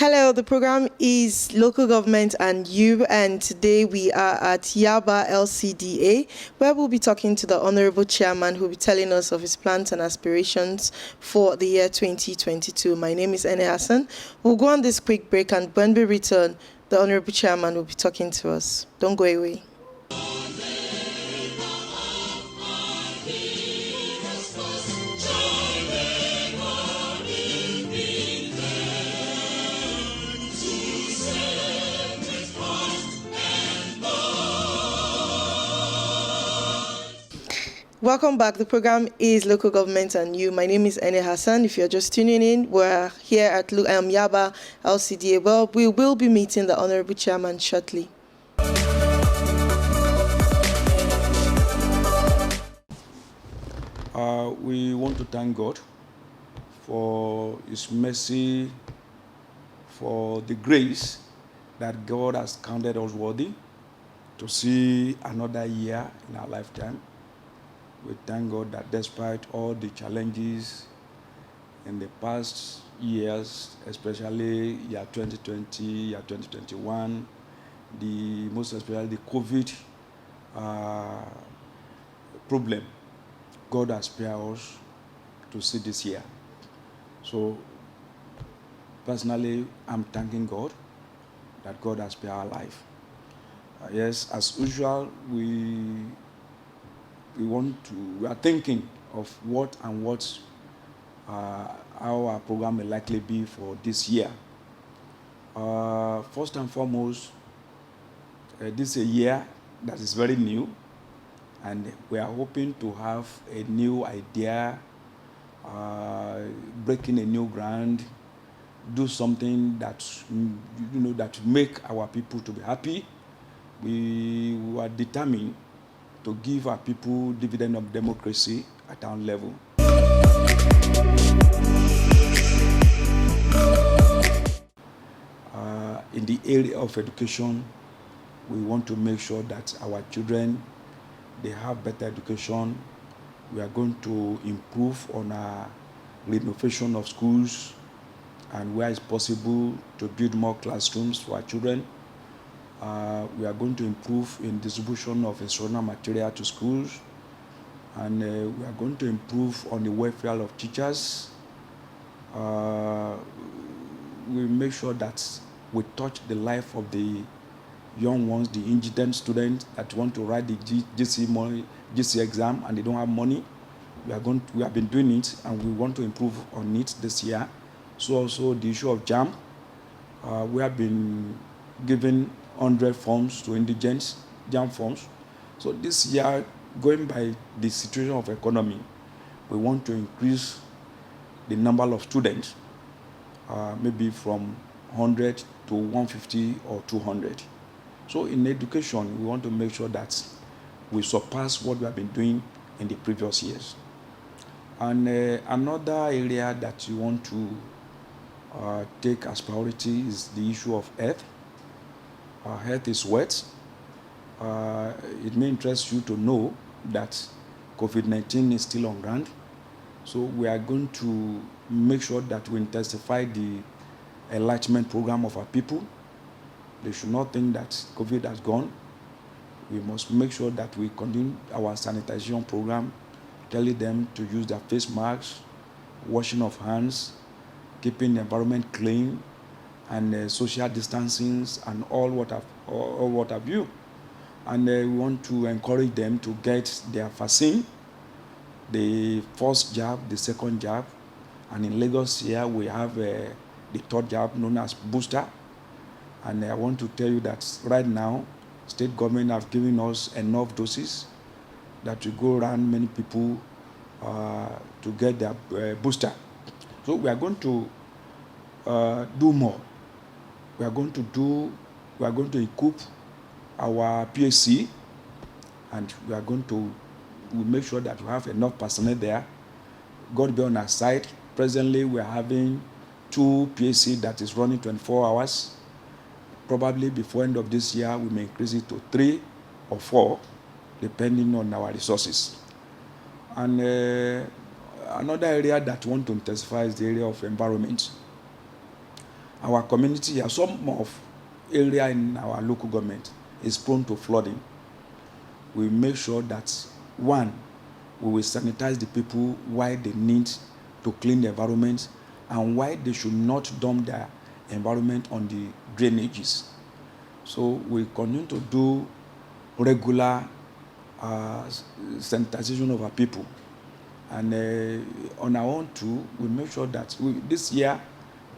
Hello, the program is Local Government and You, and today we are at Yaba LCDA, where we'll be talking to the Honorable Chairman who will be telling us of his plans and aspirations for the year 2022. My name is Ene Hassan. We'll go on this quick break, and when we return, the Honorable Chairman will be talking to us. Don't go away. Welcome back. The program is Local Government and You. My name is Ene Hassan. If you're just tuning in, we're here at Yaba LCDA. Well, we will be meeting the Honorable Chairman shortly. We want to thank God for His mercy, for the grace that God has counted us worthy to see another year in our lifetime. We thank God that despite all the challenges in the past years, especially year 2020, year 2021, most especially the COVID problem, God has spared us to see this year. So, personally, I'm thanking God that God has spared our life. Yes, as usual, we are thinking of how our program will likely be for this year. First and foremost, this is a year that is very new, and we are hoping to have a new idea, breaking a new ground, do something that that make our people to be happy. We were determined to give our people dividend of democracy at our level. In the area of education, we want to make sure that our children, they have better education. We are going to improve on our renovation of schools, and where it's possible to build more classrooms for our children. We are going to improve in distribution of instructional material to schools, and we are going to improve on the welfare of teachers. We make sure that we touch the life of the young ones, the indigent students that want to write the GC exam and they don't have money. We have been doing it, and we want to improve on it this year. So also the issue of JAM, we have been giving 100 forms to indigents, JAM forms. So this year, going by the situation of economy, we want to increase the number of students, maybe from 100 to 150 or 200. So in education, we want to make sure that we surpass what we have been doing in the previous years. And another area that we want to take as priority is the issue of health. Health is wealth. It may interest you to know that COVID-19 is still on ground. So we are going to make sure that we intensify the enlightenment program of our people. They should not think that COVID has gone. We must make sure that we continue our sanitation program, telling them to use their face masks, washing of hands, keeping the environment clean, and social distancing, and all what have you. And we want to encourage them to get their vaccine, the first jab, the second jab, and in Lagos here we have the third jab known as booster. And I want to tell you that right now, state government have given us enough doses that will go around many people to get their booster. So we are going to do more. We are going to equip our PSC, and we make sure that we have enough personnel there. God be on our side. Presently, we are having 2 PSC that is running 24 hours. Probably before end of this year, we may increase it to 3 or 4, depending on our resources. And another area that we want to intensify is the area of environment. our community here, some of area in our local government is prone to flooding. We make sure that, one, we will sanitize the people why they need to clean the environment and why they should not dump their environment on the drainages. So we continue to do regular sanitization of our people. And on our own too, we make sure that this year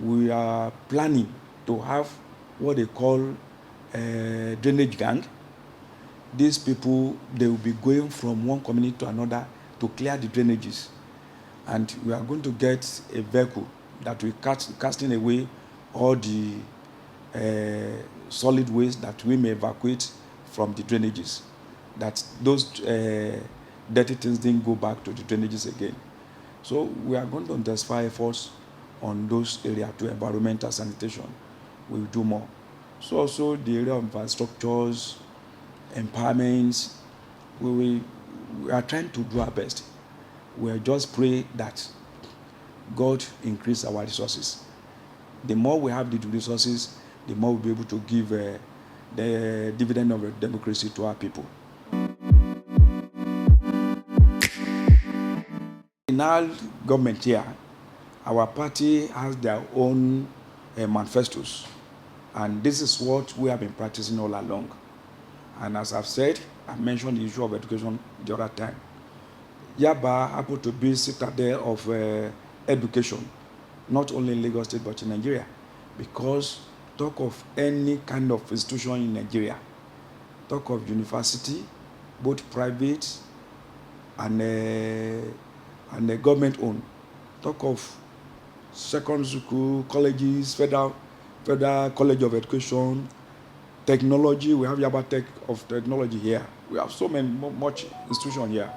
we are planning to have what they call drainage gang. These people, they will be going from one community to another to clear the drainages. And we are going to get a vehicle that will casting away all the solid waste that we may evacuate from the drainages, that those dirty things didn't go back to the drainages again. So we are going to intensify efforts on those areas to environmental sanitation. We will do more. So also the area of infrastructures, empowerments, we are trying to do our best. We just pray that God increase our resources. The more we have the resources, the more we'll be able to give the dividend of democracy to our people. In our government here, our party has their own manifestos, and this is what we have been practicing all along. And as I've said, I mentioned the issue of education the other time. Yaba happened to be citadel of education, not only in Lagos State but in Nigeria, because talk of any kind of institution in Nigeria, talk of university, both private and government owned, talk of secondary school, colleges, federal college of education, technology. We have Yaba Tech of technology here. We have so much institution here.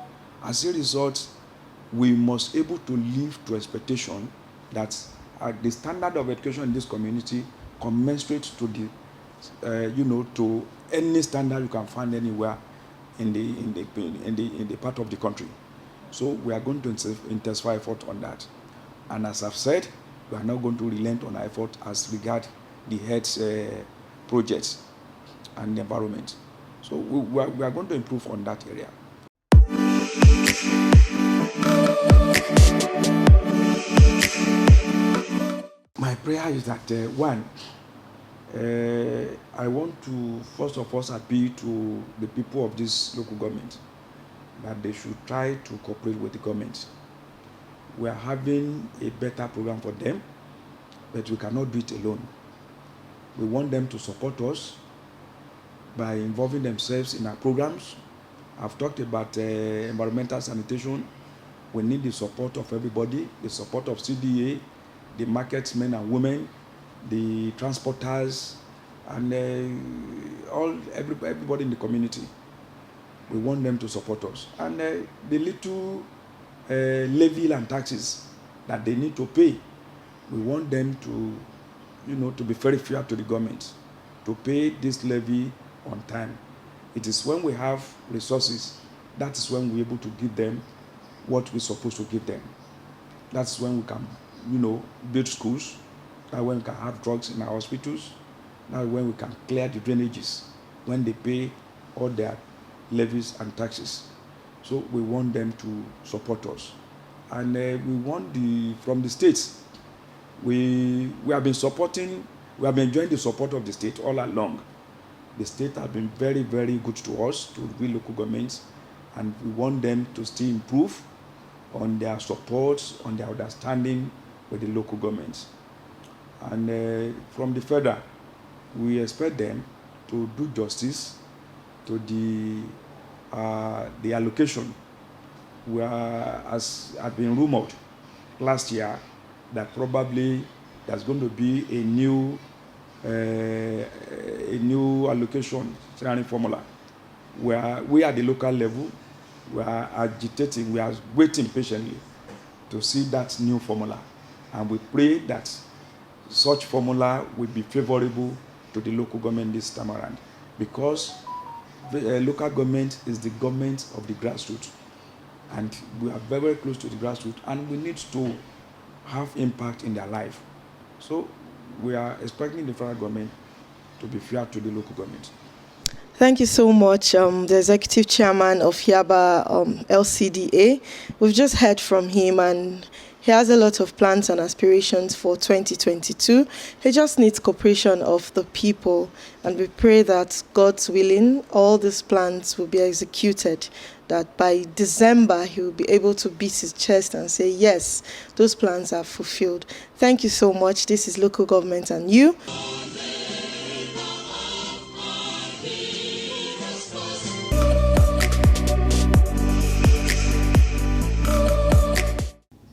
As a result, we must able to live to expectation that the standard of education in this community commensurate to the to any standard you can find anywhere in the part of the country. So we are going to intensify effort on that. And as I've said, we are not going to relent on our effort as regard the health projects and the environment. So we are going to improve on that area. My prayer is that one, I want to first of all appeal to the people of this local government that they should try to cooperate with the government. We are having a better program for them, but we cannot do it alone. We want them to support us by involving themselves in our programs. I've talked about environmental sanitation. We need the support of everybody, the support of CDA, the marketsmen and women, the transporters, and everybody in the community. We want them to support us. And the little levy and taxes that they need to pay, we want them to be very fair to the government, to pay this levy on time. It is when we have resources, that is when we're able to give them what we're supposed to give them. That's when we can, build schools. That's when we can have drugs in our hospitals. That's when we can clear the drainages, when they pay all their levies and taxes. So we want them to support us. And we want from the states, we have been enjoying the support of the state all along. The state has been very, very good to us, to the local governments, and we want them to still improve on their support, on their understanding with the local governments. And from the federal, we expect them to do justice to the allocation, where, as had been rumored last year, that probably there's going to be a new allocation sharing formula, where we at the local level, we are agitating, we are waiting patiently to see that new formula, and we pray that such formula will be favorable to the local government this time around, because the local government is the government of the grassroots, and we are very, very close to the grassroots, and we need to have impact in their life. So we are expecting the federal government to be fair to the local government. Thank you so much, the Executive Chairman of Yaba LCDA. We've just heard from him, and he has a lot of plans and aspirations for 2022. He just needs cooperation of the people, and we pray that, God's willing, all these plans will be executed, that by December he will be able to beat his chest and say, yes, those plans are fulfilled. Thank you so much. This is Local Government and You.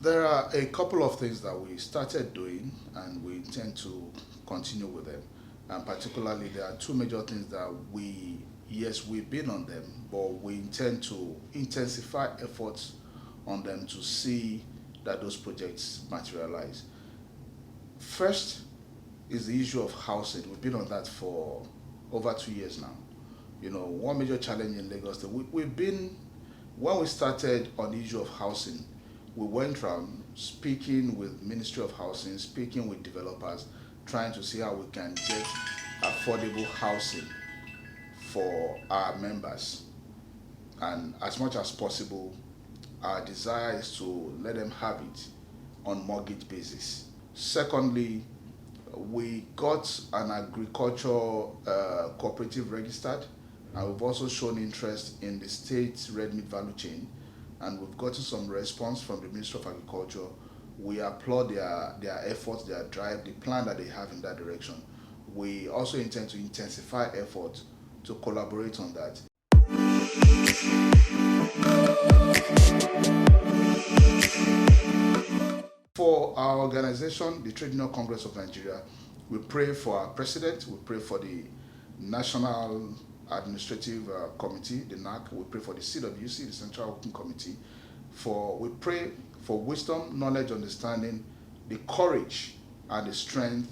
There are a couple of things that we started doing and we intend to continue with them. And particularly, there are two major things that we've been on them, but we intend to intensify efforts on them to see that those projects materialize. First is the issue of housing. We've been on that for over 2 years now. You know, one major challenge in Lagos, when we started on the issue of housing, we went around speaking with Ministry of Housing, speaking with developers, trying to see how we can get affordable housing for our members. And as much as possible, our desire is to let them have it on mortgage basis. Secondly, we got an agriculture cooperative registered, and we've also shown interest in the state red meat value chain, and we've gotten some response from the Ministry of Agriculture. We applaud their efforts, their drive, the plan that they have in that direction. We also intend to intensify efforts to collaborate on that. For our organization, the Trade Union Congress of Nigeria, we pray for our president, we pray for the National Administrative Committee, the NAC, we pray for the CWC, the Central Working Committee. We pray for wisdom, knowledge, understanding, the courage and the strength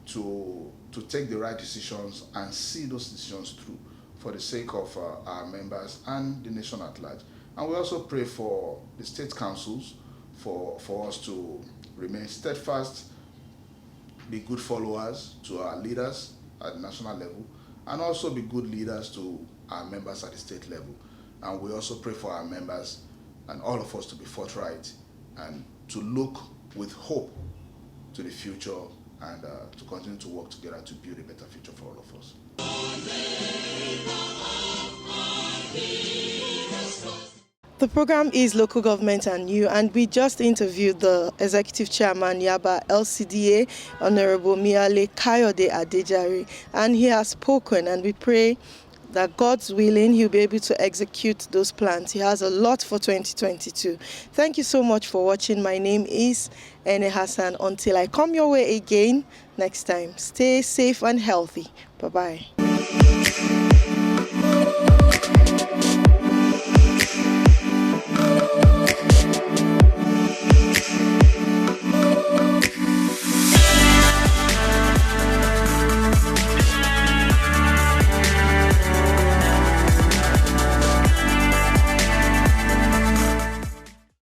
to take the right decisions and see those decisions through for the sake of our members and the nation at large. And we also pray for the state councils for us to remain steadfast, be good followers to our leaders at the national level, and also be good leaders to our members at the state level. And we also pray for our members and all of us to be forthright and to look with hope to the future and to continue to work together to build a better future for all of us. The program is Local Government and You, and we just interviewed the Executive Chairman, Yaba LCDA, Honorable Omiyale Kayode Adejare, and he has spoken, and we pray that, God's willing, he'll be able to execute those plans. He has a lot for 2022. Thank you so much for watching. My name is Ene Hassan. Until I come your way again next time, stay safe and healthy. Bye-bye.